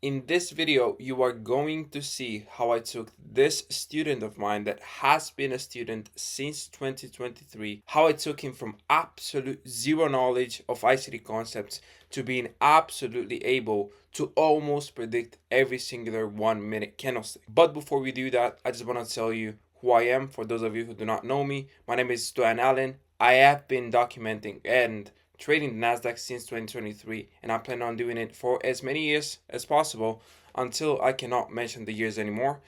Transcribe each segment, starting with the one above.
In this video, you are going to see how I took this student of mine that has been a student since 2023, how I took him from absolute zero knowledge of ICT concepts to being absolutely able to almost predict every singular 1 minute candlestick. But before we do that, I just want to tell you who I am. For those of you who do not know me, my name is Stoian Alin. I have been documenting and trading the Nasdaq since 2023, and I plan on doing it for as many years as possible until I cannot mention the years anymore.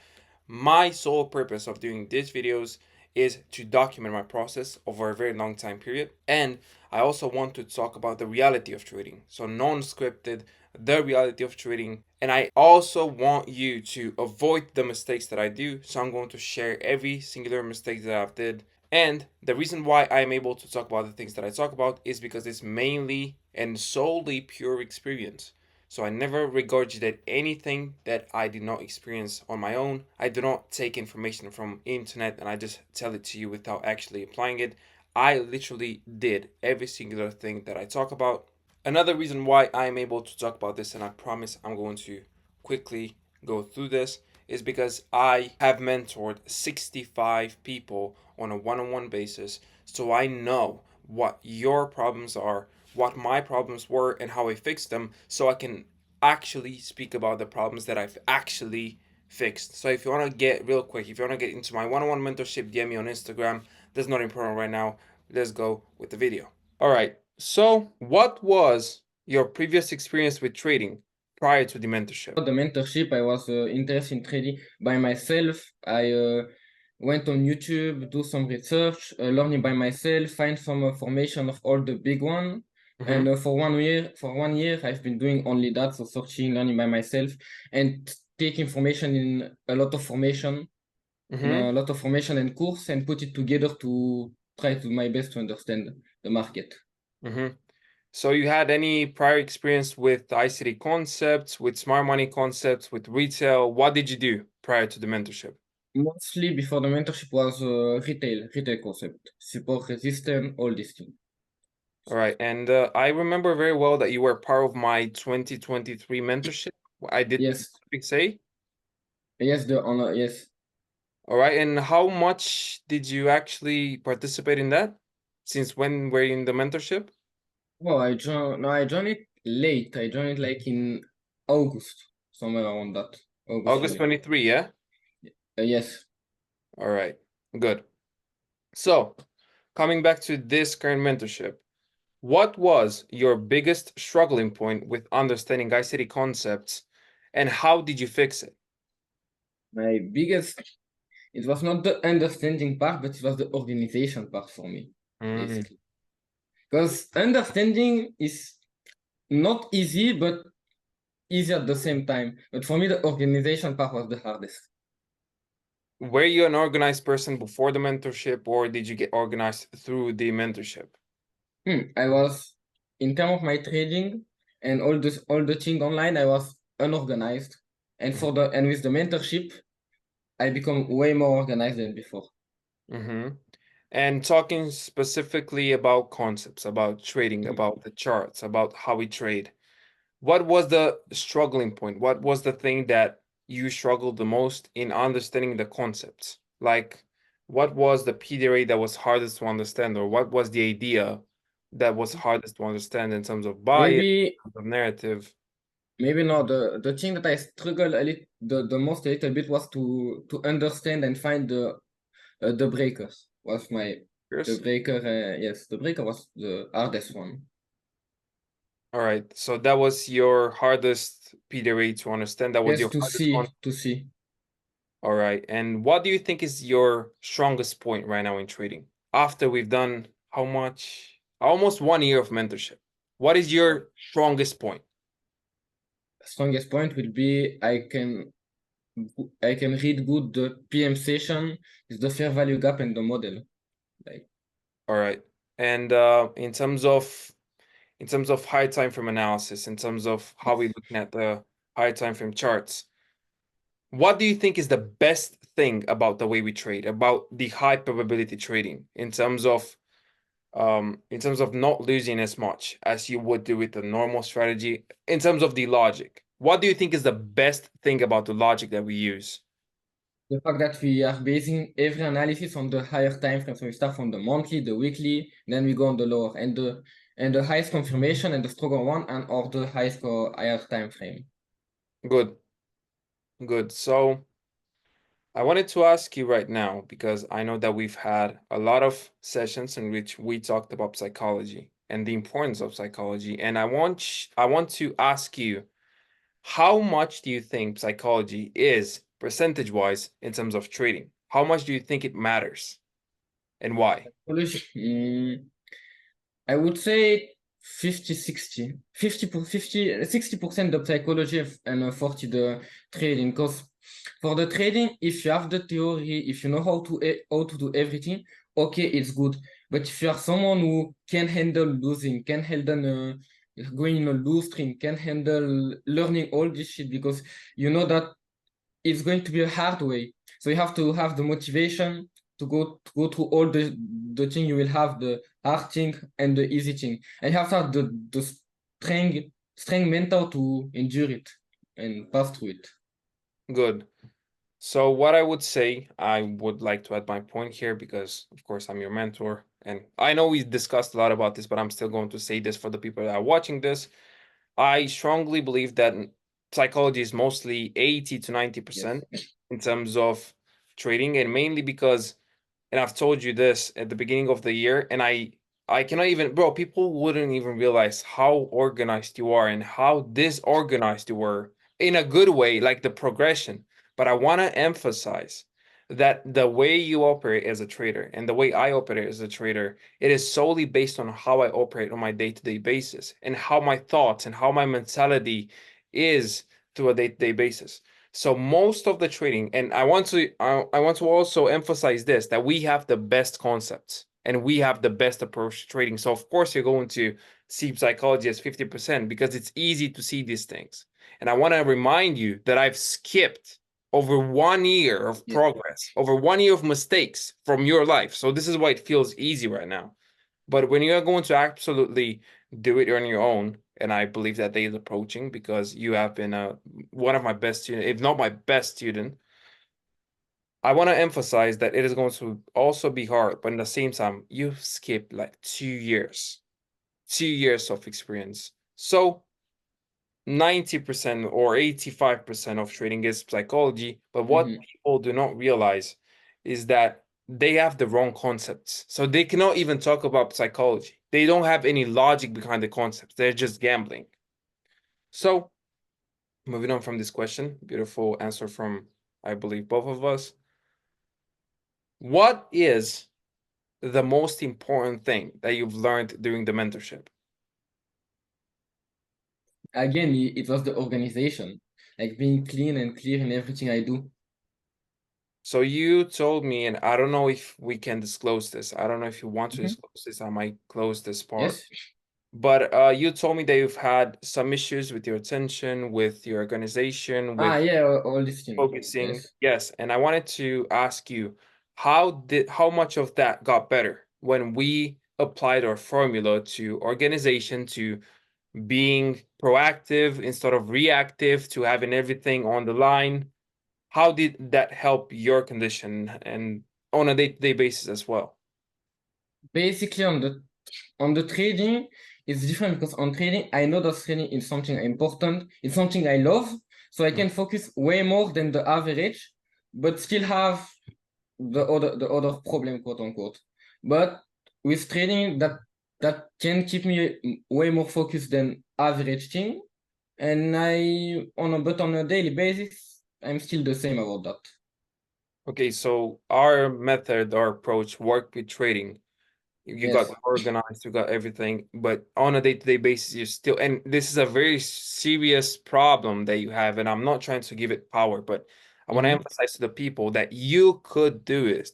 My sole purpose of doing these videos is to document my process over a very long time period, and I also want to talk about the reality of trading, so non-scripted, the reality of trading. And I also want you to avoid the mistakes that I do, so I'm going to share every singular mistake that I've did. And the reason why I'm able to talk about the things that I talk about is because it's mainly and solely pure experience. So I never regurgitate anything that I did not experience on my own. I do not take information from internet and I just tell it to you without actually applying it. I literally did every singular thing that I talk about. Another reason why I'm able to talk about this, and I promise I'm going to quickly go through this, is because I have mentored 65 people on a one-on-one basis, so I know what your problems are, what my problems were, and how I fixed them, so I can actually speak about the problems that I've actually fixed. So if you want to get real quick, if you want to get into my one-on-one mentorship, DM me on Instagram. That's not important right now. Let's go with the video. All right. So what was your previous experience with trading prior to the mentorship? The mentorship, I was interested in trading by myself. I went on YouTube, do some research, learning by myself, find some formation of all the big one. And for 1 year, I've been doing only that, so searching, learning by myself, and take information in a lot of formation, and course, and put it together to try to my best to understand the market. So you had any prior experience with ICT concepts, with smart money concepts, with retail? What did you do prior to the mentorship? Mostly before the mentorship was retail concept, support, resistance, all these things. All right. And I remember very well that you were part of my 2023 mentorship. I did Yes, say. yes, the honor, yes. All right. And how much did you actually participate in that? Since when were you in the mentorship? Well, I joined it late. I joined it like in August, somewhere around that. August, August July. 23, yeah? Yes. All right. Good. So, coming back to this current mentorship, what was your biggest struggling point with understanding ICT concepts and how did you fix it? My biggest, it was not the understanding part, but it was the organization part for me, basically. Because understanding is not easy, but easy at the same time. But for me, the organization part was the hardest. Were you an organized person before the mentorship or did you get organized through the mentorship? I was, in terms of my trading and all the thing online, I was unorganized. And with the mentorship, I become way more organized than before. And talking specifically about concepts, about trading, Mm. about the charts, about how we trade, what was the struggling point? What was the thing that you struggled the most in understanding the concepts? Like, what was the PDRA that was hardest to understand, or what was the idea that was hardest to understand in terms of bias, Maybe of narrative? maybe not the thing that I struggled a little the most a little bit was to understand and find the breakers. Was my the Yes. breaker yes, the breaker was the hardest one. All right. So that was your hardest PDRA to understand. That was Yes, your hardest one. to see. All right. And what do you think is your strongest point right now in trading? After we've done how much? Almost 1 year of mentorship. What is your strongest point? Strongest point will be I can read good the PM session is the fair value gap and the model. Like All right. And in terms of high time frame analysis, in terms of how we're looking at the high time frame charts, what do you think is the best thing about the way we trade, about the high probability trading, in terms of not losing as much as you would do with the normal strategy, in terms of the logic? What do you think is the best thing about the logic that we use? The fact that we are basing every analysis on the higher time frame. So we start from the monthly, the weekly, then we go on the lower and the highest confirmation and the stronger one and or the highest or higher time frame. Good, good. So I wanted to ask you right now, because I know that we've had a lot of sessions in which we talked about psychology and the importance of psychology. And I want to ask you, how much do you think psychology is percentage-wise in terms of trading? How much do you think it matters and why? I would say 50-60. 60% the psychology and 40 the trading. Because for the trading, if you have the theory, if you know how to do everything, okay, it's good. But if you are someone who can handle losing, can handle going in a lose stream, can handle learning all this shit, because you know that it's going to be a hard way. So you have to have the motivation to go through all the thing. You will have the hard thing and the easy thing. And you have to have the strength mental to endure it and pass through it. Good. So what I would say, I would like to add my point here because, of course, I'm your mentor. And I know we discussed a lot about this, but I'm still going to say this for the people that are watching this. I strongly believe that psychology is mostly 80 to Yes. 90% in terms of trading, and mainly because, and I've told you this at the beginning of the year, and I cannot even, bro, people wouldn't even realize how organized you are and how disorganized you were in a good way, like the progression. But I want to emphasize that the way you operate as a trader and the way I operate as a trader, it is solely based on how I operate on my day-to-day basis and how my thoughts and how my mentality is through a day-to-day basis. So most of the trading, and I want to also emphasize this, that we have the best concepts and we have the best approach to trading. So of course you're going to see psychology as 50% because it's easy to see these things. And I want to remind you that I've skipped over 1 year of Yeah. progress, over 1 year of mistakes from your life. So this is why it feels easy right now. But when you are going to absolutely do it on your own, and I believe that day is approaching because you have been one of my best students, if not my best student, I want to emphasize that it is going to also be hard, but at the same time, you've skipped like 2 years, 2 years of experience. So 90% or 85% of trading is psychology, but what Mhm. people do not realize is that they have the wrong concepts. So they cannot even talk about psychology. They don't have any logic behind the concepts. They're just gambling. So moving on from this question, beautiful answer from, I believe, both of us. What is the most important thing that you've learned during the mentorship? Again, it was the organization, like being clean and clear in everything I do. So you told me, and I don't know if we can disclose this. I don't know if you want to Mhm. disclose this. I might close this part. Yes. But you told me that you've had some issues with your attention, with your organization, Ah, with yeah, all these things. focusing. Yes. Yes, and I wanted to ask you, how much of that got better when we applied our formula to organization, to being proactive instead of reactive, to having everything on the line? How did that help your condition and on a day-to-day basis as well? Basically, on the trading, it's different because on trading, I know that trading is something important. It's something I love, so I Mhm. can focus way more than the average, but still have the other problem, quote unquote. But with trading, that can keep me way more focused than average thing. And on a daily basis, I'm still the same about that. Okay, so our method, our approach work with trading. You got Yes. organized, you got everything, but on a day-to-day basis, you're still, and this is a very serious problem that you have, and I'm not trying to give it power, but I want to Mm-hmm. emphasize to the people that you could do it.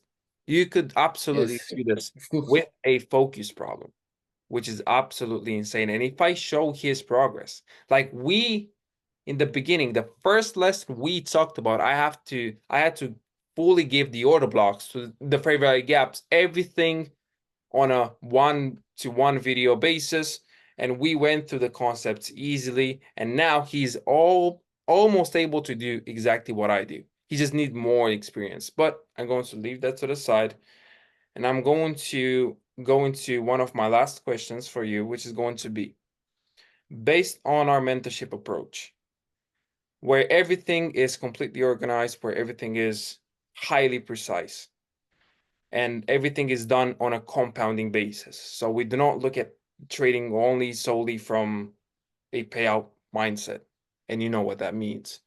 You could absolutely Yes, do this of course. with a focus problem, which is absolutely insane. And if I show his progress, like we in the beginning, the first lesson we talked about, I had to fully give the order blocks to the favorite gaps, everything on a one-to-one video basis. and we went through the concepts easily, and now he's almost able to do exactly what I do. He just needs more experience. But I'm going to leave that to the side, and I'm going to go into one of my last questions for you, which is going to be based on our mentorship approach, where everything is completely organized, where everything is highly precise, and everything is done on a compounding basis. So we do not look at trading only solely from a payout mindset. And you know what that means.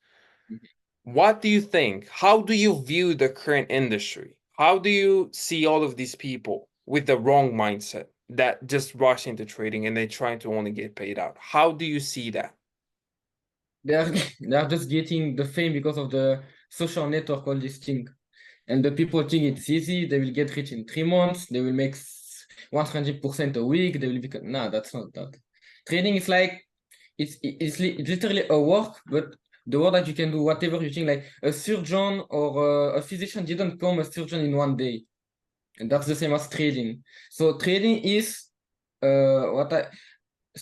What do you think? How do you view the current industry? How do you see all of these people with the wrong mindset that just rush into trading and they're trying to only get paid out? How do you see that? They are they are just getting the fame because of the social network, all this thing. And the people think it's easy, they will get rich in 3 months, they will make 100% a week, they will become, nah, that's not that. Trading is like, it's literally a work, but the work that you can do whatever you think, like a surgeon or a physician didn't become a surgeon in one day. And that's the same as trading. So trading is what I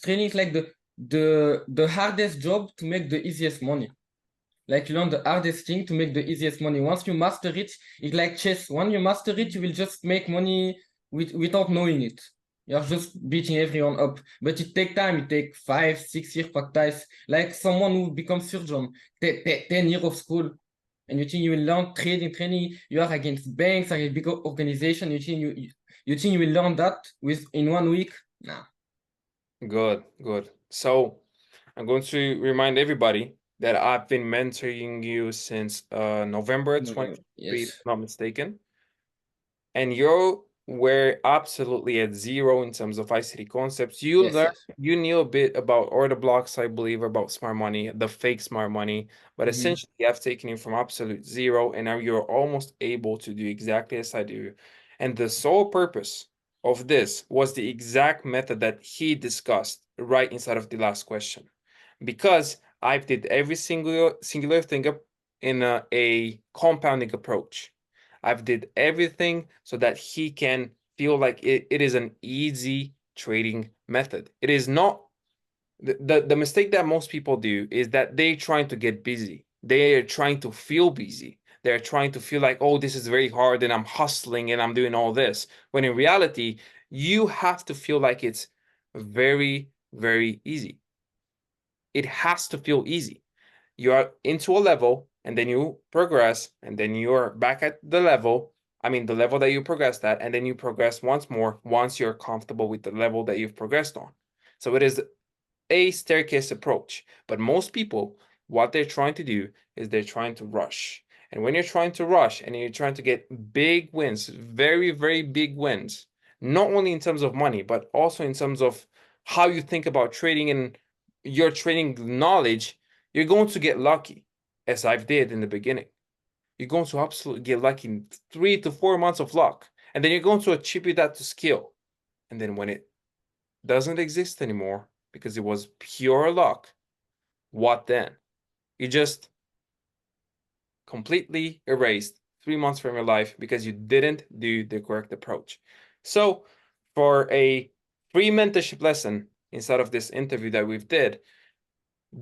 trading is like the hardest job to make the easiest money. Like you learn the hardest thing to make the easiest money. Once you master it, it's like chess. When you master it, you will just make money without knowing it. You're just beating everyone up. But it takes time. It takes 5, 6 years practice. Like someone who becomes surgeon, 10 years of school. And you think you will learn trading. You are against banks, against big organization. You think you will learn that in 1 week? Nah. Good, good. So I'm going to remind everybody that I've been mentoring you since November No, 2023, if yes. I'm not mistaken. And you were absolutely at zero in terms of ICT concepts. You Yes, learned, yes. you knew a bit about order blocks, I believe, about smart money, the fake smart money, but Mm-hmm. essentially I've taken you from absolute zero, and now you're almost able to do exactly as I do. And the sole purpose of this was the exact method that he discussed right inside of the last question. Because I did every singular thing up in a compounding approach. I've did everything so that he can feel like it is an easy trading method. It is not the mistake that most people do is that they're trying to get busy. They are trying to feel busy. They're trying to feel like, oh, this is very hard and I'm hustling and I'm doing all this. When in reality, you have to feel like it's very, very easy. It has to feel easy. You are into a level and then you progress and then you're back at the level. I mean, the level that you progressed at, and then you progress once more once you're comfortable with the level that you've progressed on. So it is a staircase approach. But most people, what they're trying to do is they're trying to rush. And when you're trying to rush and you're trying to get big wins, very, very big wins, not only in terms of money, but also in terms of how you think about trading and your trading knowledge, you're going to get lucky, as I did in the beginning. You're going to absolutely get lucky in 3 to 4 months of luck. And then you're going to attribute that to skill. And then when it doesn't exist anymore because it was pure luck, what then? You just completely erased 3 months from your life because you didn't do the correct approach. So, for a free mentorship lesson inside of this interview that we've did,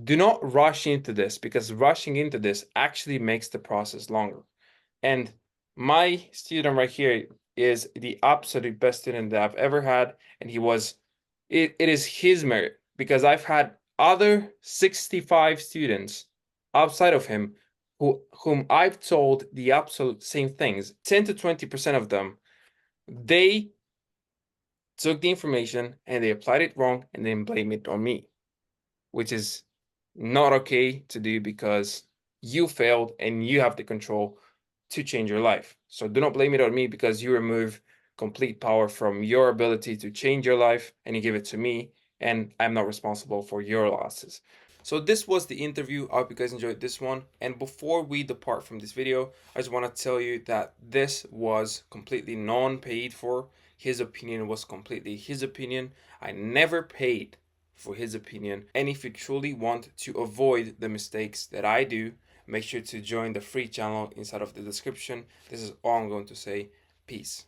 do not rush into this because rushing into this actually makes the process longer. And my student right here is the absolute best student that I've ever had, and it is his merit because I've had other 65 students outside of him whom I've told the absolute same things. 10 to 20% of them, they took the information and they applied it wrong and then blame it on me, which is not okay to do because you failed and you have the control to change your life. So do not blame it on me because you remove complete power from your ability to change your life and you give it to me, and I'm not responsible for your losses. So this was the interview. I hope you guys enjoyed this one. And before we depart from this video, I just want to tell you that this was completely non-paid for. His opinion was completely his opinion. I never paid for his opinion. And if you truly want to avoid the mistakes that I do, make sure to join the free channel inside of the description. This is all I'm going to say. Peace.